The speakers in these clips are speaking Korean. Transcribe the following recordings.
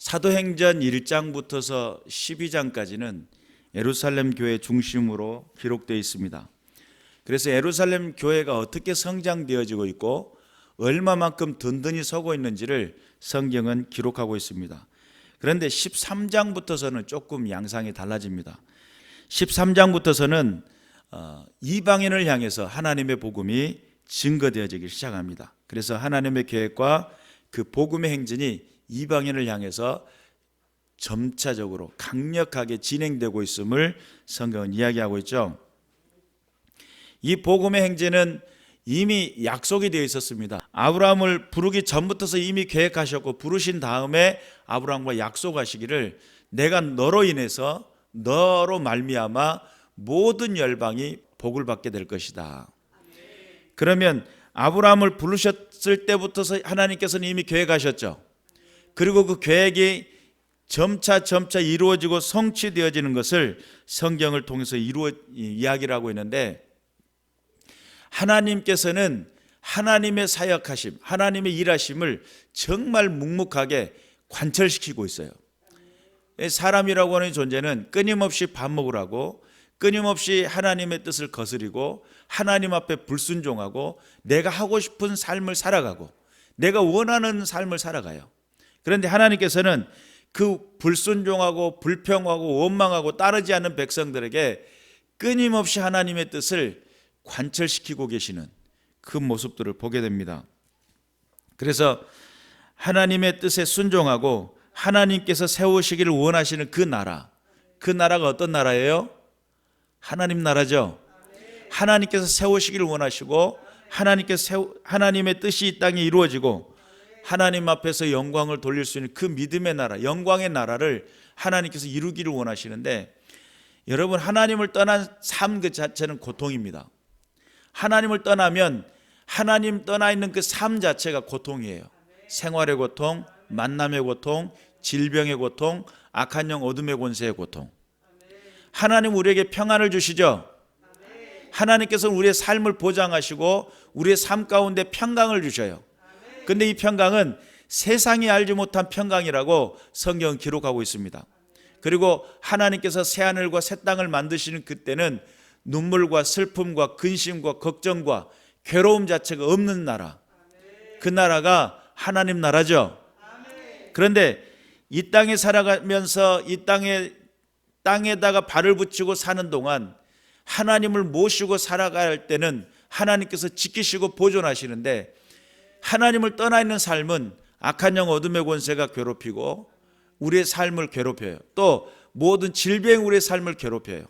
사도행전 1장부터서 12장까지는 예루살렘 교회 중심으로 기록되어 있습니다. 그래서 예루살렘 교회가 어떻게 성장되어지고 있고 얼마만큼 든든히 서고 있는지를 성경은 기록하고 있습니다. 그런데 13장부터서는 조금 양상이 달라집니다. 13장부터서는 이방인을 향해서 하나님의 복음이 증거되어지기 시작합니다. 그래서 하나님의 계획과 그 복음의 행진이 이방인을 향해서 점차적으로 강력하게 진행되고 있음을 성경은 이야기하고 있죠. 이 복음의 행진은 이미 약속이 되어 있었습니다. 아브라함을 부르기 전부터서 이미 계획하셨고, 부르신 다음에 아브라함과 약속하시기를 내가 너로 인해서 너로 말미암아 모든 열방이 복을 받게 될 것이다. 그러면 아브라함을 부르셨을 때부터서 하나님께서는 이미 계획하셨죠. 그리고 그 계획이 점차 이루어지고 성취되어지는 것을 성경을 통해서 이야기를 하고 있는데, 하나님께서는 하나님의 사역하심, 하나님의 일하심을 정말 묵묵하게 관철시키고 있어요. 사람이라고 하는 존재는 끊임없이 밥 먹으라고, 끊임없이 하나님의 뜻을 거스리고 하나님 앞에 불순종하고 내가 하고 싶은 삶을 살아가고 내가 원하는 삶을 살아가요. 그런데 하나님께서는 그 불순종하고 불평하고 원망하고 따르지 않는 백성들에게 끊임없이 하나님의 뜻을 관철시키고 계시는 그 모습들을 보게 됩니다. 그래서 하나님의 뜻에 순종하고 하나님께서 세우시기를 원하시는 그 나라가 어떤 나라예요? 하나님 나라죠. 하나님께서 세우시기를 원하시고 하나님의 뜻이 이 땅에 이루어지고 하나님 앞에서 영광을 돌릴 수 있는 그 믿음의 나라, 영광의 나라를 하나님께서 이루기를 원하시는데, 여러분, 하나님을 떠난 삶 그 자체는 고통입니다. 하나님을 떠나면 하나님 떠나 있는 그 삶 자체가 고통이에요. 생활의 고통, 만남의 고통, 질병의 고통, 악한 영 어둠의 권세의 고통. 하나님 우리에게 평안을 주시죠. 하나님께서는 우리의 삶을 보장하시고 우리의 삶 가운데 평강을 주셔요. 근데 이 평강은 세상이 알지 못한 평강이라고 성경은 기록하고 있습니다. 그리고 하나님께서 새하늘과 새 땅을 만드시는 그때는 눈물과 슬픔과 근심과 걱정과 괴로움 자체가 없는 나라, 그 나라가 하나님 나라죠. 그런데 이 땅에 살아가면서 이 땅에다가 발을 붙이고 사는 동안 하나님을 모시고 살아갈 때는 하나님께서 지키시고 보존하시는데, 하나님을 떠나 있는 삶은 악한 영 어둠의 권세가 괴롭히고 우리의 삶을 괴롭혀요. 또 모든 질병이 우리의 삶을 괴롭혀요.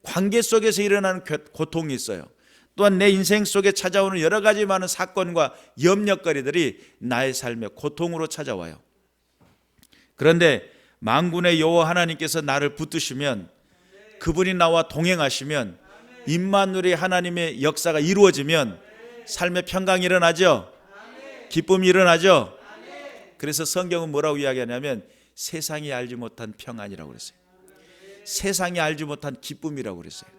관계 속에서 일어나는 고통이 있어요. 또한 내 인생 속에 찾아오는 여러 가지 많은 사건과 염려거리들이 나의 삶의 고통으로 찾아와요. 그런데 만군의 여호와 하나님께서 나를 붙드시면, 그분이 나와 동행하시면, 임마누엘의 하나님의 역사가 이루어지면 삶의 평강이 일어나죠. 기쁨이 일어나죠. 그래서 성경은 뭐라고 이야기하냐면 세상이 알지 못한 평안이라고 그랬어요. 세상이 알지 못한 기쁨이라고 그랬어요.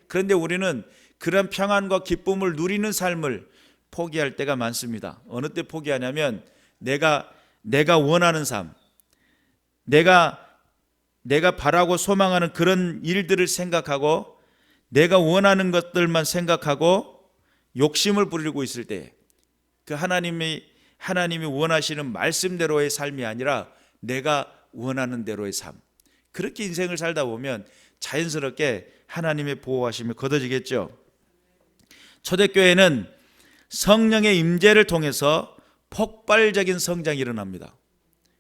그런데 우리는 그런 평안과 기쁨을 누리는 삶을 포기할 때가 많습니다. 어느 때 포기하냐면 내가 원하는 삶, 내가 바라고 소망하는 그런 일들을 생각하고 내가 원하는 것들만 생각하고 욕심을 부리고 있을 때, 그 하나님이 원하시는 말씀대로의 삶이 아니라 내가 원하는 대로의 삶, 그렇게 인생을 살다 보면 자연스럽게 하나님의 보호하심이 걷어지겠죠. 초대교회는 성령의 임재를 통해서 폭발적인 성장이 일어납니다.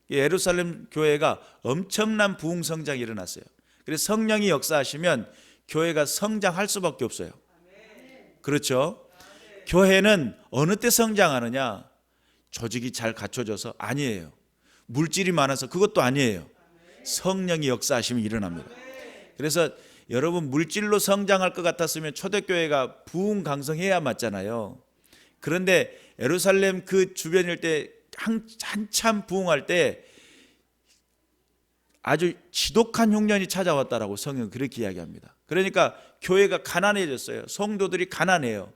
예루살렘 교회가 엄청난 부흥 성장이 일어났어요. 그래서 성령이 역사하시면 교회가 성장할 수밖에 없어요. 그렇죠? 교회는 어느 때 성장하느냐? 조직이 잘 갖춰져서? 아니에요. 물질이 많아서? 그것도 아니에요. 성령이 역사하시면 일어납니다. 그래서 여러분, 물질로 성장할 것 같았으면 초대교회가 부흥 강성해야 맞잖아요. 그런데 예루살렘 그 주변일 때 한참 부흥할 때 아주 지독한 흉년이 찾아왔다라고 성경은 그렇게 이야기합니다. 그러니까 교회가 가난해졌어요. 성도들이 가난해요.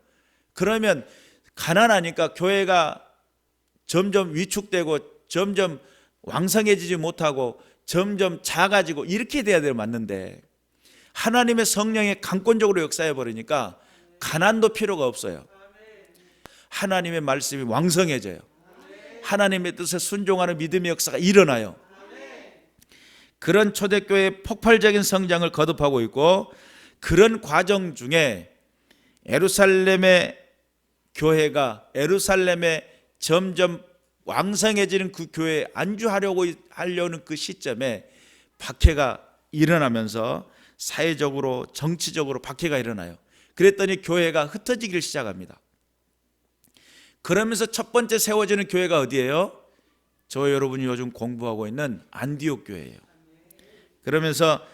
그러면 가난하니까 교회가 점점 위축되고 점점 왕성해지지 못하고 점점 작아지고 이렇게 돼야 맞는데 하나님의 성령이 강권적으로 역사해 버리니까 가난도 필요가 없어요. 하나님의 말씀이 왕성해져요. 하나님의 뜻에 순종하는 믿음의 역사가 일어나요. 그런 초대교회의 폭발적인 성장을 거듭하고 있고, 그런 과정 중에 예루살렘의 교회가 예루살렘에 점점 왕성해지는 그 교회에 안주하려는 그 시점에 박해가 일어나면서 사회적으로 정치적으로 박해가 일어나요. 그랬더니 교회가 흩어지기를 시작합니다. 그러면서 첫 번째 세워지는 교회가 어디예요? 저 여러분이 요즘 공부하고 있는 안디옥 교회예요. 그러면서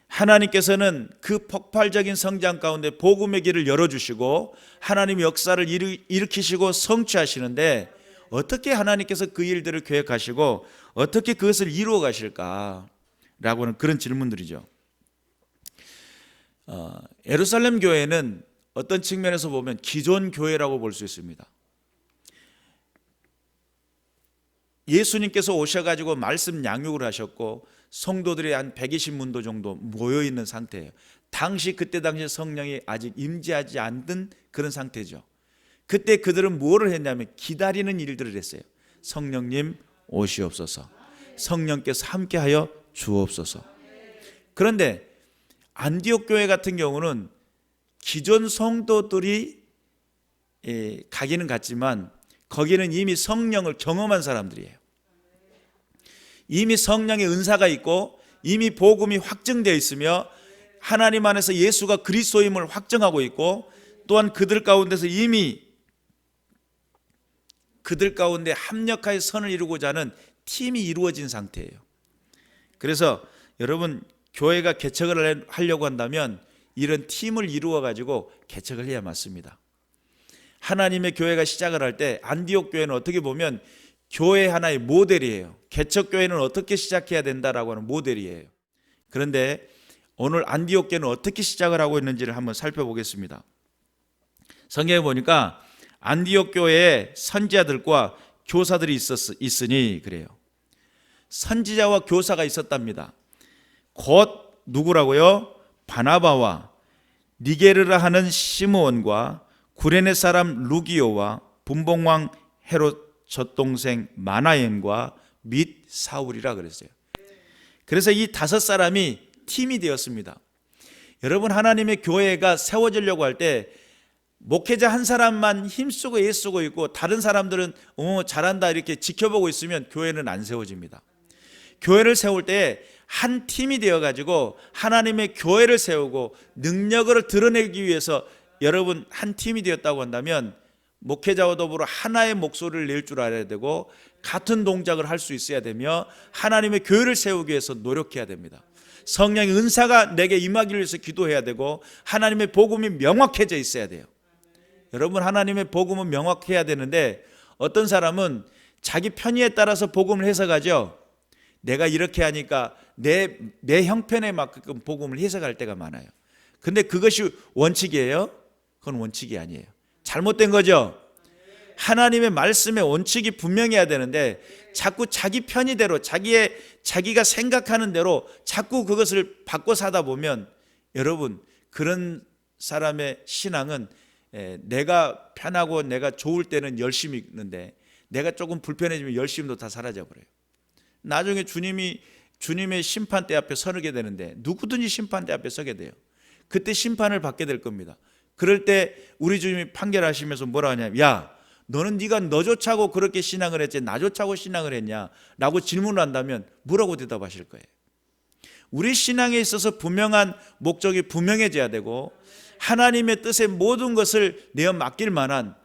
하나님께서는 그 폭발적인 성장 가운데 복음의 길을 열어주시고 하나님 역사를 일으키시고 성취하시는데, 어떻게 하나님께서 그 일들을 계획하시고 어떻게 그것을 이루어 가실까 라고는 그런 질문들이죠. 예루살렘 교회는 어떤 측면에서 보면 기존 교회라고 볼 수 있습니다. 예수님께서 오셔가지고 말씀 양육을 하셨고 성도들이 한 120문도 정도 모여있는 상태예요. 그때 당시 성령이 아직 임재하지 않던 그런 상태죠. 그때 그들은 뭐를 했냐면 기다리는 일들을 했어요. 성령님 오시옵소서, 성령께서 함께하여 주옵소서. 그런데 안디옥 교회 같은 경우는 기존 성도들이 가기는 갔지만 거기는 이미 성령을 경험한 사람들이에요. 이미 성령의 은사가 있고 이미 복음이 확증되어 있으며 하나님 안에서 예수가 그리스도임을 확증하고 있고, 또한 그들 가운데서 이미 그들 가운데 합력하여 선을 이루고자 하는 팀이 이루어진 상태예요. 그래서 여러분, 교회가 개척을 하려고 한다면 이런 팀을 이루어 가지고 개척을 해야 맞습니다. 하나님의 교회가 시작을 할 때 안디옥 교회는 어떻게 보면 교회 하나의 모델이에요. 개척 교회는 어떻게 시작해야 된다라고 하는 모델이에요. 그런데 오늘 안디옥 교회는 어떻게 시작을 하고 있는지를 한번 살펴보겠습니다. 성경에 보니까 안디옥 교회에 선지자들과 교사들이 있으니 그래요. 선지자와 교사가 있었답니다. 곧 누구라고요? 바나바와 니게르라 하는 시므온과 구레네 사람 루기오와 분봉왕 헤롯 젖동생 마나엔과 및 사울이라 그랬어요. 그래서 이 5사람이 팀이 되었습니다. 여러분, 하나님의 교회가 세워지려고 할 때 목회자 한 사람만 힘쓰고 애쓰고 있고 다른 사람들은 잘한다 이렇게 지켜보고 있으면 교회는 안 세워집니다. 교회를 세울 때 한 팀이 되어가지고 하나님의 교회를 세우고 능력을 드러내기 위해서 여러분 한 팀이 되었다고 한다면 목회자와 더불어 하나의 목소리를 낼 줄 알아야 되고 같은 동작을 할 수 있어야 되며 하나님의 교회를 세우기 위해서 노력해야 됩니다. 성령의 은사가 내게 임하기 위해서 기도해야 되고 하나님의 복음이 명확해져 있어야 돼요. 여러분, 하나님의 복음은 명확해야 되는데 어떤 사람은 자기 편의에 따라서 복음을 해석하죠. 내가 이렇게 하니까 내 형편에 맞게끔 복음을 해석할 때가 많아요. 근데 그것이 원칙이에요? 그건 원칙이 아니에요. 잘못된 거죠. 하나님의 말씀의 원칙이 분명해야 되는데 자꾸 자기 편의대로 자기가 생각하는 대로 자꾸 그것을 바꿔 사다 보면 여러분, 그런 사람의 신앙은 내가 편하고 내가 좋을 때는 열심히 있는데 내가 조금 불편해지면 열심도 다 사라져버려요. 나중에 주님의 심판대 앞에 서게 되는데 누구든지 심판대 앞에 서게 돼요. 그때 심판을 받게 될 겁니다. 그럴 때 우리 주님이 판결하시면서 뭐라 하냐면, 야, 너는 네가 너조차고 그렇게 신앙을 했지 나조차고 신앙을 했냐 라고 질문을 한다면 뭐라고 대답하실 거예요? 우리 신앙에 있어서 분명한 목적이 분명해져야 되고 하나님의 뜻의 모든 것을 내어 맡길 만한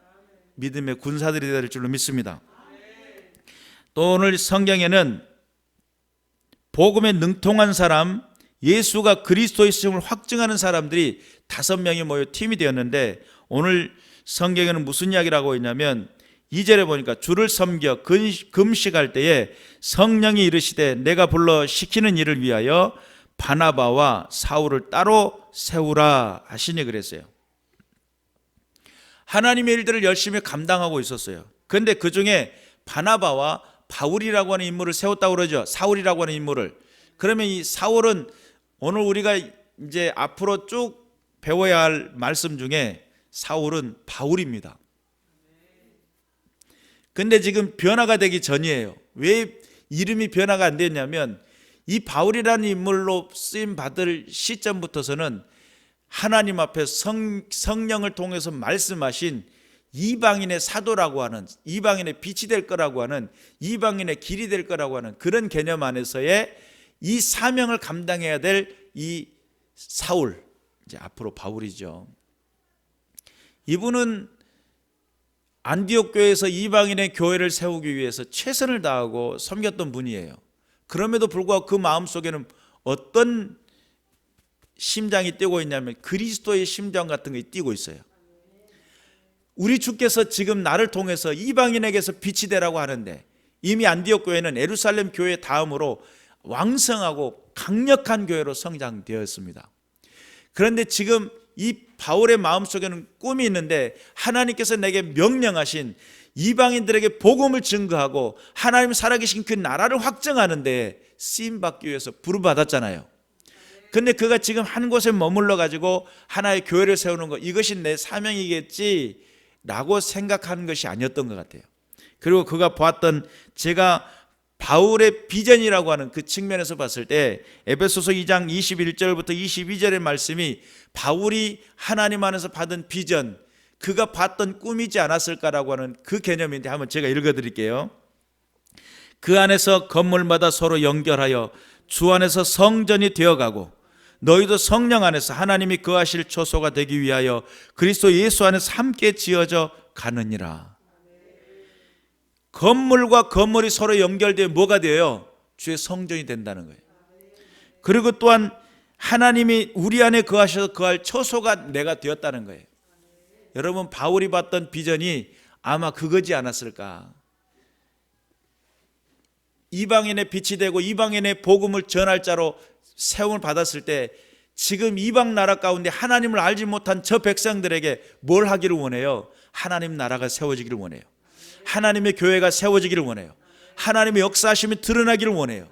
믿음의 군사들이 될 줄로 믿습니다. 또 오늘 성경에는 복음에 능통한 사람, 예수가 그리스도이심을 확증하는 사람들이 5명이 모여 팀이 되었는데, 오늘 성경에는 무슨 이야기를 하고 있냐면 2절에 보니까 주를 섬겨 금식할 때에 성령이 이르시되 내가 불러 시키는 일을 위하여 바나바와 사울을 따로 세우라 하시니 그랬어요. 하나님의 일들을 열심히 감당하고 있었어요. 그런데 그 중에 바나바와 바울이라고 하는 인물을 세웠다고 그러죠. 사울이라고 하는 인물을. 그러면 이 사울은 오늘 우리가 이제 앞으로 쭉 배워야 할 말씀 중에 사울은 바울입니다. 근데 지금 변화가 되기 전이에요. 왜 이름이 변화가 안 됐냐면 이 바울이라는 인물로 쓰임 받을 시점부터서는 하나님 앞에 성령을 통해서 말씀하신 이방인의 사도라고 하는, 이방인의 빛이 될 거라고 하는, 이방인의 길이 될 거라고 하는 그런 개념 안에서의 이 사명을 감당해야 될 이 사울, 이제 앞으로 바울이죠. 이분은 안디옥 교회에서 이방인의 교회를 세우기 위해서 최선을 다하고 섬겼던 분이에요. 그럼에도 불구하고 그 마음속에는 어떤 심장이 뛰고 있냐면 그리스도의 심장 같은 게 뛰고 있어요. 우리 주께서 지금 나를 통해서 이방인에게서 빛이 되라고 하는데, 이미 안디옥 교회는 예루살렘 교회 다음으로 왕성하고 강력한 교회로 성장되었습니다. 그런데 지금 이 바울의 마음속에는 꿈이 있는데 하나님께서 내게 명령하신 이방인들에게 복음을 증거하고 하나님 살아계신 그 나라를 확정하는데 쓰임받기 위해서 부름받았잖아요. 근데 그가 지금 한 곳에 머물러 가지고 하나의 교회를 세우는 것, 이것이 내 사명이겠지 라고 생각하는 것이 아니었던 것 같아요. 그리고 그가 보았던, 제가 바울의 비전이라고 하는 그 측면에서 봤을 때 에베소서 2장 21절부터 22절의 말씀이 바울이 하나님 안에서 받은 비전, 그가 봤던 꿈이지 않았을까라고 하는 그 개념인데 한번 제가 읽어드릴게요. 그 안에서 건물마다 서로 연결하여 주 안에서 성전이 되어가고 너희도 성령 안에서 하나님이 거하실 초소가 되기 위하여 그리스도 예수 안에서 함께 지어져 가느니라. 건물과 건물이 서로 연결되어 뭐가 돼요? 주의 성전이 된다는 거예요. 그리고 또한 하나님이 우리 안에 거하셔서 거할 초소가 내가 되었다는 거예요. 여러분, 바울이 봤던 비전이 아마 그거지 않았을까? 이방인의 빛이 되고 이방인의 복음을 전할 자로 세움을 받았을 때 지금 이방 나라 가운데 하나님을 알지 못한 저 백성들에게 뭘 하기를 원해요? 하나님 나라가 세워지기를 원해요. 하나님의 교회가 세워지기를 원해요. 하나님의 역사하심이 드러나기를 원해요.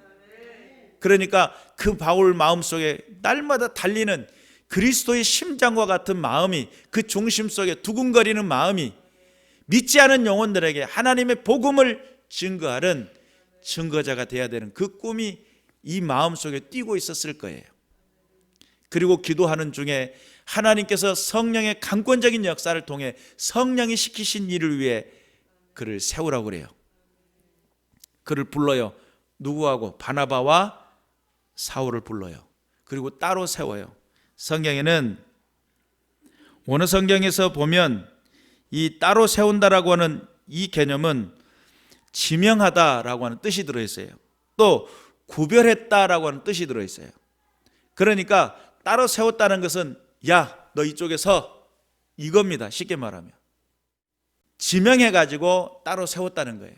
그러니까 그 바울 마음속에 날마다 달리는 그리스도의 심장과 같은 마음이, 그 중심 속에 두근거리는 마음이 믿지 않은 영혼들에게 하나님의 복음을 증거하는 증거자가 되어야 되는 그 꿈이 이 마음속에 뛰고 있었을 거예요. 그리고 기도하는 중에 하나님께서 성령의 강권적인 역사를 통해 성령이 시키신 일을 위해 그를 세우라고 그래요. 그를 불러요. 누구하고? 바나바와 사울을 불러요. 그리고 따로 세워요. 성경에는, 어느 성경에서 보면 이 따로 세운다라고 하는 이 개념은 지명하다라고 하는 뜻이 들어있어요. 또 구별했다라고 하는 뜻이 들어있어요. 그러니까 따로 세웠다는 것은 야, 너 이쪽에 서, 이겁니다. 쉽게 말하면 지명해가지고 따로 세웠다는 거예요.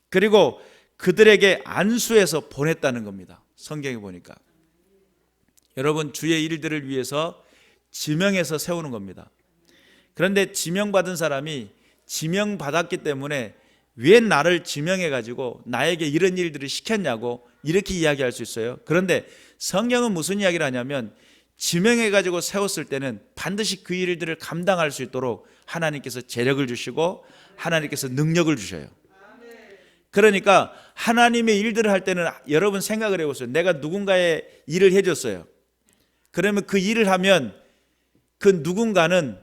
그리고 그들에게 안수해서 보냈다는 겁니다. 성경에 보니까. 여러분, 주의 일들을 위해서 지명해서 세우는 겁니다. 그런데 지명받은 사람이 지명받았기 때문에 왜 나를 지명해가지고 나에게 이런 일들을 시켰냐고 이렇게 이야기할 수 있어요. 그런데 성경은 무슨 이야기를 하냐면 지명해가지고 세웠을 때는 반드시 그 일들을 감당할 수 있도록 하나님께서 재력을 주시고 하나님께서 능력을 주셔요. 그러니까 하나님의 일들을 할 때는 여러분 생각을 해보세요. 내가 누군가의 일을 해줬어요. 그러면 그 일을 하면 그 누군가는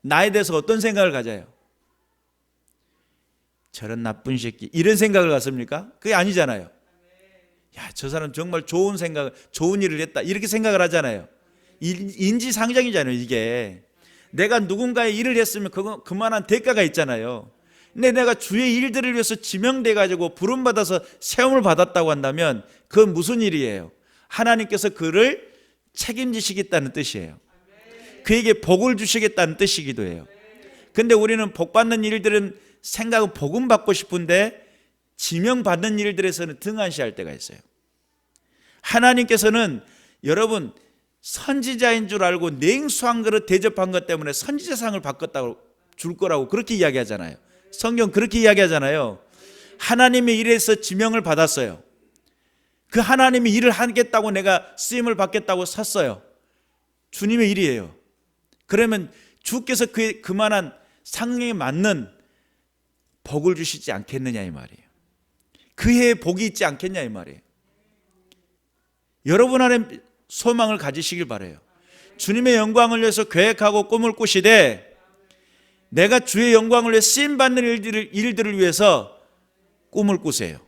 나에 대해서 어떤 생각을 가져요? 저런 나쁜 새끼, 이런 생각을 갖습니까? 그게 아니잖아요. 야, 저 사람 정말 좋은 일을 했다, 이렇게 생각을 하잖아요. 인지상정이잖아요. 이게 내가 누군가의 일을 했으면 그만한 대가가 있잖아요. 근데 내가 주의 일들을 위해서 지명돼 가지고 부름받아서 세움을 받았다고 한다면 그건 무슨 일이에요? 하나님께서 그를 책임지시겠다는 뜻이에요. 그에게 복을 주시겠다는 뜻이기도 해요. 근데 우리는 복 받는 일들은 생각은 복음 받고 싶은데 지명받는 일들에서는 등한시할 때가 있어요. 하나님께서는 여러분 선지자인 줄 알고 냉수 한 그릇 대접한 것 때문에 선지자상을 바꿨다고 줄 거라고 그렇게 이야기하잖아요. 성경 그렇게 이야기하잖아요. 하나님의 일에서 지명을 받았어요. 그 하나님의 일을 하겠다고 내가 쓰임을 받겠다고 섰어요. 주님의 일이에요. 그러면 주께서 그만한 상황에 맞는 복을 주시지 않겠느냐 이 말이에요. 그 해에 복이 있지 않겠냐 이 말이에요. 여러분 안에 소망을 가지시길 바라요. 주님의 영광을 위해서 계획하고 꿈을 꾸시되 내가 주의 영광을 위해 쓰임받는 일들을 위해서 꿈을 꾸세요.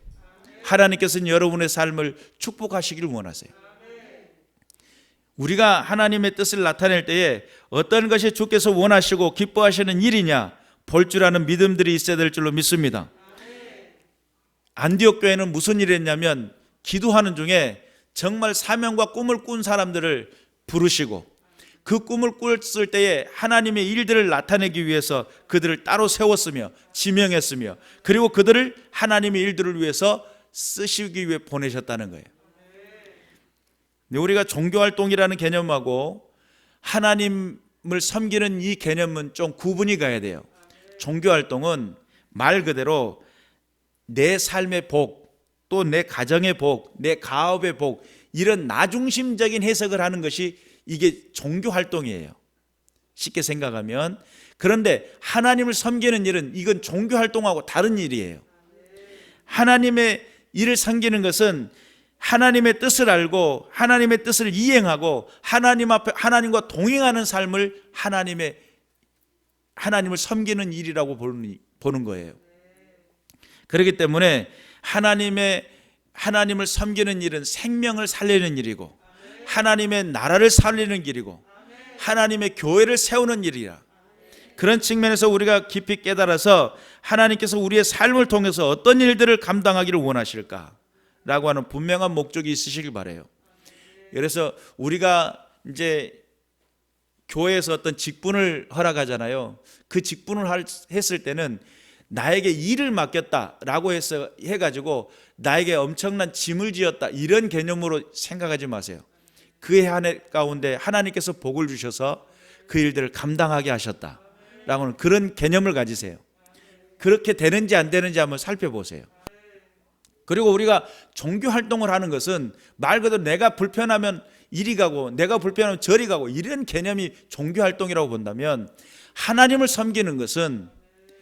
하나님께서는 여러분의 삶을 축복하시기를 원하세요. 우리가 하나님의 뜻을 나타낼 때에 어떤 것이 주께서 원하시고 기뻐하시는 일이냐 볼 줄 아는 믿음들이 있어야 될 줄로 믿습니다. 안디옥 교회는 무슨 일을 했냐면 기도하는 중에 정말 사명과 꿈을 꾼 사람들을 부르시고 그 꿈을 꿨을 때에 하나님의 일들을 나타내기 위해서 그들을 따로 세웠으며 지명했으며 그리고 그들을 하나님의 일들을 위해서 쓰시기 위해 보내셨다는 거예요. 우리가 종교활동이라는 개념하고 하나님을 섬기는 이 개념은 좀 구분이 가야 돼요. 종교활동은 말 그대로 내 삶의 복, 또 내 가정의 복, 내 가업의 복, 이런 나중심적인 해석을 하는 것이 이게 종교활동이에요. 쉽게 생각하면. 그런데 하나님을 섬기는 일은 이건 종교활동하고 다른 일이에요. 하나님의 일을 섬기는 것은 하나님의 뜻을 알고 하나님의 뜻을 이행하고 하나님 앞에 하나님과 동행하는 삶을 하나님을 섬기는 일이라고 보는 거예요. 그렇기 때문에 하나님을 섬기는 일은 생명을 살리는 일이고 하나님의 나라를 살리는 길이고 하나님의 교회를 세우는 일이라. 그런 측면에서 우리가 깊이 깨달아서 하나님께서 우리의 삶을 통해서 어떤 일들을 감당하기를 원하실까라고 하는 분명한 목적이 있으시길 바라요. 그래서 우리가 이제 교회에서 어떤 직분을 허락하잖아요. 그 직분을 했을 때는 나에게 일을 맡겼다라고 해가지고 나에게 엄청난 짐을 지었다 이런 개념으로 생각하지 마세요. 그의 한 해 가운데 하나님께서 복을 주셔서 그 일들을 감당하게 하셨다라고 하는 그런 개념을 가지세요. 그렇게 되는지 안 되는지 한번 살펴보세요. 그리고 우리가 종교 활동을 하는 것은 말 그대로 내가 불편하면 이리 가고 내가 불편하면 저리 가고 이런 개념이 종교 활동이라고 본다면 하나님을 섬기는 것은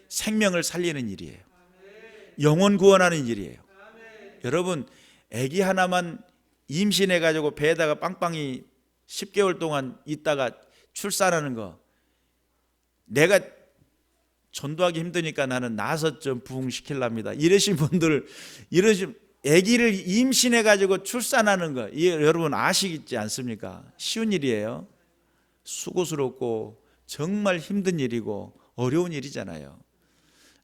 생명을 살리는 일이에요. 영혼 구원하는 일이에요. 여러분 아기 하나만 임신해가지고 배에다가 빵빵히 10개월 동안 있다가 출산하는 거 내가 전도하기 힘드니까 나는 나서 좀 부흥시키랍니다. 이러신 분들 아기를 임신해가지고 출산하는 거 이게 여러분 아시지 않습니까? 쉬운 일이에요. 수고스럽고 정말 힘든 일이고 어려운 일이잖아요.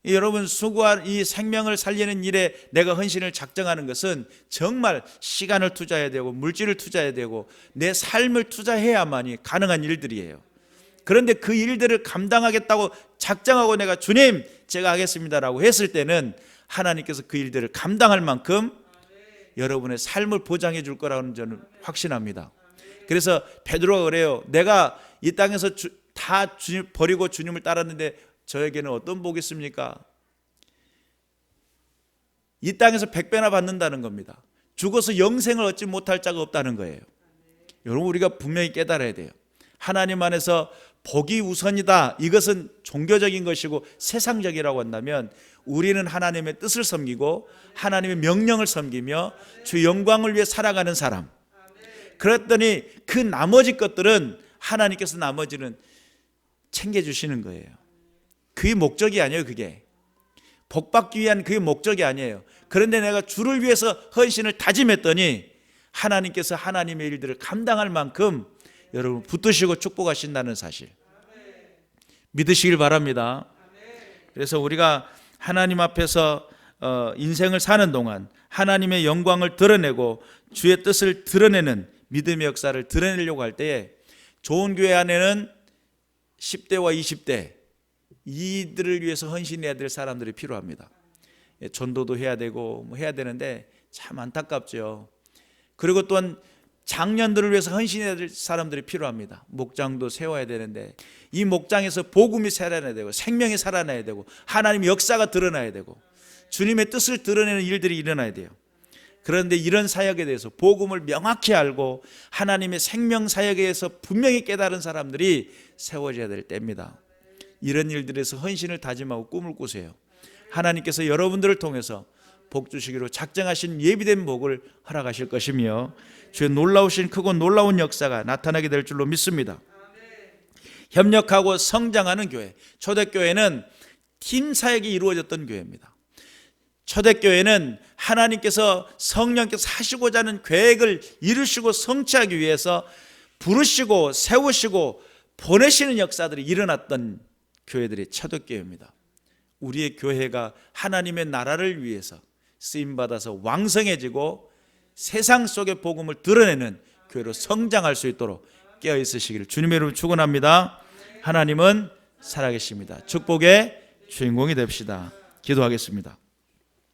여러분 수고한 이 생명을 살리는 일에 내가 헌신을 작정하는 것은 정말 시간을 투자해야 되고 물질을 투자해야 되고 내 삶을 투자해야만이 가능한 일들이에요. 그런데 그 일들을 감당하겠다고 작정하고 내가 주님 제가 하겠습니다라고 했을 때는 하나님께서 그 일들을 감당할 만큼 여러분의 삶을 보장해 줄 거라는 저는 확신합니다. 그래서 베드로가 그래요. 내가 이 땅에서 다 주님 버리고 주님을 따랐는데 저에게는 어떤 복이 있습니까? 이 땅에서 100배나 받는다는 겁니다. 죽어서 영생을 얻지 못할 자가 없다는 거예요. 여러분 우리가 분명히 깨달아야 돼요. 하나님 안에서 복이 우선이다. 이것은 종교적인 것이고 세상적이라고 한다면 우리는 하나님의 뜻을 섬기고 하나님의 명령을 섬기며 주 영광을 위해 살아가는 사람. 그랬더니 그 나머지 것들은 하나님께서 나머지는 챙겨주시는 거예요. 그게 목적이 아니에요. 그게 복받기 위한 그게 목적이 아니에요. 그런데 내가 주를 위해서 헌신을 다짐했더니 하나님께서 하나님의 일들을 감당할 만큼 여러분 붙드시고 축복하신다는 사실 믿으시길 바랍니다. 그래서 우리가 하나님 앞에서 인생을 사는 동안 하나님의 영광을 드러내고 주의 뜻을 드러내는 믿음의 역사를 드러내려고 할 때에 좋은 교회 안에는 10대와 20대 이들을 위해서 헌신해야 될 사람들이 필요합니다. 전도도 해야 되고 해야 되는데 참 안타깝죠. 그리고 또한 장년들을 위해서 헌신해야 될 사람들이 필요합니다. 목장도 세워야 되는데 이 목장에서 복음이 살아나야 되고 생명이 살아나야 되고 하나님의 역사가 드러나야 되고 주님의 뜻을 드러내는 일들이 일어나야 돼요. 그런데 이런 사역에 대해서 복음을 명확히 알고 하나님의 생명 사역에 대해서 분명히 깨달은 사람들이 세워져야 될 때입니다. 이런 일들에서 헌신을 다짐하고 꿈을 꾸세요. 하나님께서 여러분들을 통해서 복 주시기로 작정하신 예비된 복을 허락하실 것이며 주의 놀라우신 크고 놀라운 역사가 나타나게 될 줄로 믿습니다. 협력하고 성장하는 교회, 초대교회는 팀 사역이 이루어졌던 교회입니다. 초대교회는 하나님께서 성령께서 하시고자 하는 계획을 이루시고 성취하기 위해서 부르시고 세우시고 보내시는 역사들이 일어났던 교회들이 초대교회입니다. 우리의 교회가 하나님의 나라를 위해서 쓰임받아서 왕성해지고 세상 속의 복음을 드러내는 교회로 성장할 수 있도록 깨어있으시기를 주님의 이름으로 축원합니다. 하나님은 살아계십니다. 축복의 주인공이 됩시다. 기도하겠습니다.